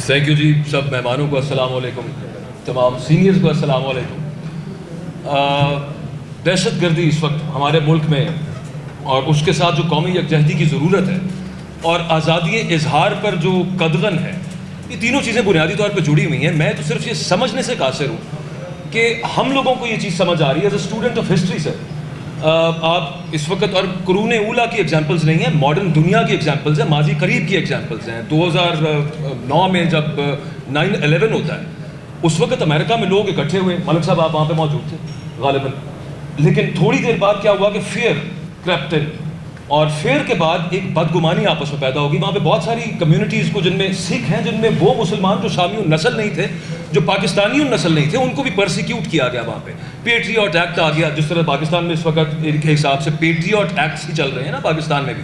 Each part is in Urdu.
تھینک یو جی. سب مہمانوں کو السلام علیکم, تمام سینئرز کو السلام علیکم. دہشت گردی اس وقت ہمارے ملک میں اور اس کے ساتھ جو قومی یکجہتی کی ضرورت ہے اور آزادی اظہار پر جو قدغن ہے, یہ تینوں چیزیں بنیادی طور پہ جڑی ہوئی ہیں. میں تو صرف یہ سمجھنے سے قاصر ہوں کہ ہم لوگوں کو یہ چیز سمجھ آ رہی ہے as a student of history سے. آپ اس وقت, اور قرون اولیٰ کی ایگزامپلز نہیں ہیں, ماڈرن دنیا کی ایگزامپلز ہیں, ماضی قریب کی ایگزامپلز ہیں. 2009 میں جب 9/11 ہوتا ہے, اس وقت امریکہ میں لوگ اکٹھے ہوئے. ملک صاحب آپ وہاں پہ موجود تھے غالباً. لیکن تھوڑی دیر بعد کیا ہوا کہ فیئر کریپٹ ان, اور فیئر کے بعد ایک بدگمانی آپس میں پیدا ہوگی. وہاں پہ بہت ساری کمیونٹیز کو, جن میں سکھ ہیں, جن میں وہ مسلمان جو شامی النسل نہیں تھے, جو پاکستانی النسل نہیں تھے, ان کو بھی پرسیکیوٹ کیا گیا. وہاں پہ پیٹریوٹ ایکٹ آ گیا. جس طرح پاکستان میں اس وقت ایک حساب سے پیٹریوٹ ایکٹس ہی چل رہے ہیں نا پاکستان میں بھی.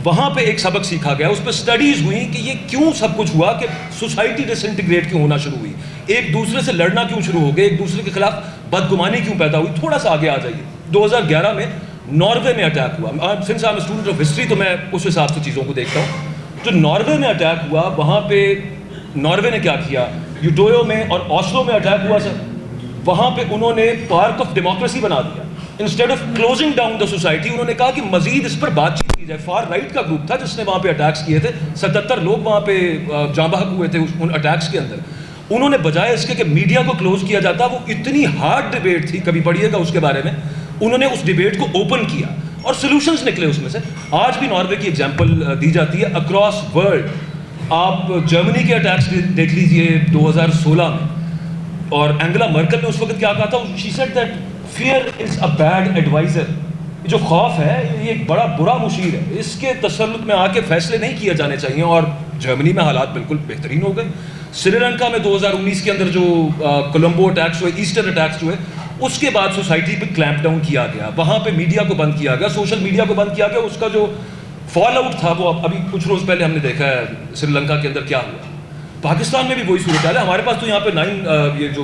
وہاں پہ ایک سبق سیکھا گیا, اس پہ سٹڈیز ہوئیں کہ یہ کیوں سب کچھ ہوا, کہ سوسائٹی ڈس انٹیگریٹ کیوں ہونا شروع ہوئی, ایک دوسرے سے لڑنا کیوں شروع ہو گئے, ایک دوسرے کے خلاف بدگمانی کیوں پیدا ہوئی. تھوڑا سا آگے آ جائیے. 2011 میں ناروے میں اٹیک ہوا. Since I am student of history تو میں اس حساب سے چیزوں کو دیکھتا ہوں. جو ناروے میں اٹیک ہوا, وہاں پہ ناروے نے کیا کیا, یوٹویو میں اور اوسلو میں اٹیک ہوا سر. وہاں پہ انہوں نے پارک آف ڈیموکریسی بنا دیا. Instead of closing down the society, انہوں نے کہا کہ مزید اس پر بات چیت کی جائے. فار رائٹ کا گروپ تھا جس نے وہاں پہ اٹیکس کیے تھے. 77 لوگ وہاں پہ جاں بحق ہوئے تھے ان اٹیکس کے اندر. انہوں نے بجائے اس کے کہ میڈیا کو کلوز کیا جاتا, وہ اتنی ہارڈ ڈیبیٹ تھی, کبھی پڑھیے گا اس کے بارے میں, انہوں نے اس ڈیبیٹ کو اوپن کیا اور سولوشنز نکلے اس میں سے. آج بھی ناروے کی ایگزامپل دی جاتی ہے اکراس ورلڈ. آپ جرمنی کے اٹیکس دیکھ لیجئے 2016 میں, اور اینگلا مرکل نے اس وقت کیا کہا تھا, she said that fear is a bad adviser. جو خوف ہے یہ ایک بڑا برا مشیر ہے, اس کے تسلط میں آ کے فیصلے نہیں کیے جانے چاہیے. اور جرمنی میں حالات بالکل بہترین ہو گئے. سری لنکا میں 2019 کے اندر جو کولمبو اٹیکس ہوئے, ایسٹر اٹیکس ہوئے, اس کے بعد سوسائٹی پہ کلیمپ ڈاؤن کیا گیا. وہاں پہ میڈیا کو بند کیا گیا, سوشل میڈیا کو بند کیا گیا. اس کا جو فال آؤٹ تھا وہ ابھی کچھ روز پہلے ہم نے دیکھا ہے سری لنکا کے اندر کیا ہوا. پاکستان میں بھی وہی صورت ہے. ہمارے پاس تو یہاں پہ یہ جو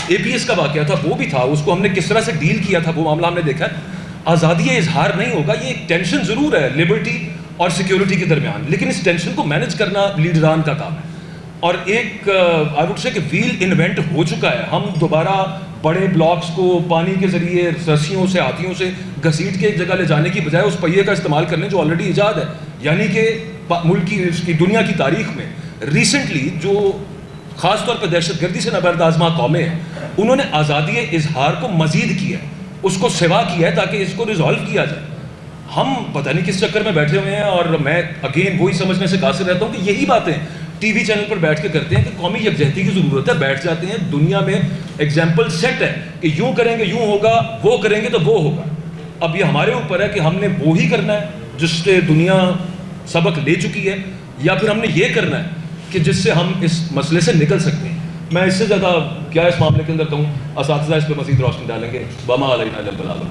APS کا واقعہ تھا وہ بھی تھا, اس کو ہم نے کس طرح سے ڈیل کیا تھا وہ معاملہ ہم نے دیکھا ہے. آزادی اظہار نہیں ہوگا, یہ ایک ٹینشن ضرور ہے لبرٹی اور سیکیورٹی کے درمیان, لیکن اس ٹینشن کو مینج کرنا لیڈران کا کام ہے. اور ایک آئی وڈ سے کہ ویل انوینٹ ہو چکا ہے. ہم دوبارہ بڑے بلاکس کو پانی کے ذریعے رسیوں سے, ہاتھیوں سے گھسیٹ کے ایک جگہ لے جانے کی بجائے اس پہیے کا استعمال کرنے جو آلریڈی ایجاد ہے. یعنی کہ ملک کی دنیا کی تاریخ میں ریسنٹلی جو خاص طور پہ دہشت گردی سے نبرد آزما قومیں ہیں, انہوں نے آزادی اظہار کو مزید کیا ہے, اس کو سوا کیا ہے تاکہ اس کو ریزالو کیا جائے. ہم پتہ نہیں کس چکر میں بیٹھے ہوئے ہیں, اور میں اگین وہی سمجھنے سے قاصر رہتا ہوں کہ یہی باتیں ٹی وی چینل پر بیٹھ کے کرتے ہیں کہ قومی یکجہتی کی ضرورت ہے. بیٹھ جاتے ہیں, دنیا میں ایگزامپل سیٹ ہے کہ یوں کریں گے یوں ہوگا, وہ کریں گے تو وہ ہوگا. اب یہ ہمارے اوپر ہے کہ ہم نے وہی کرنا ہے جس سے دنیا سبق لے چکی ہے, یا پھر ہم نے یہ کرنا ہے کہ جس سے ہم اس مسئلے سے نکل سکتے ہیں. میں اس سے زیادہ کیا اس معاملے کے اندر کہوں, اساتذہ اس پہ مزید روشنی ڈالیں گے. وما علینا الا البلاغ.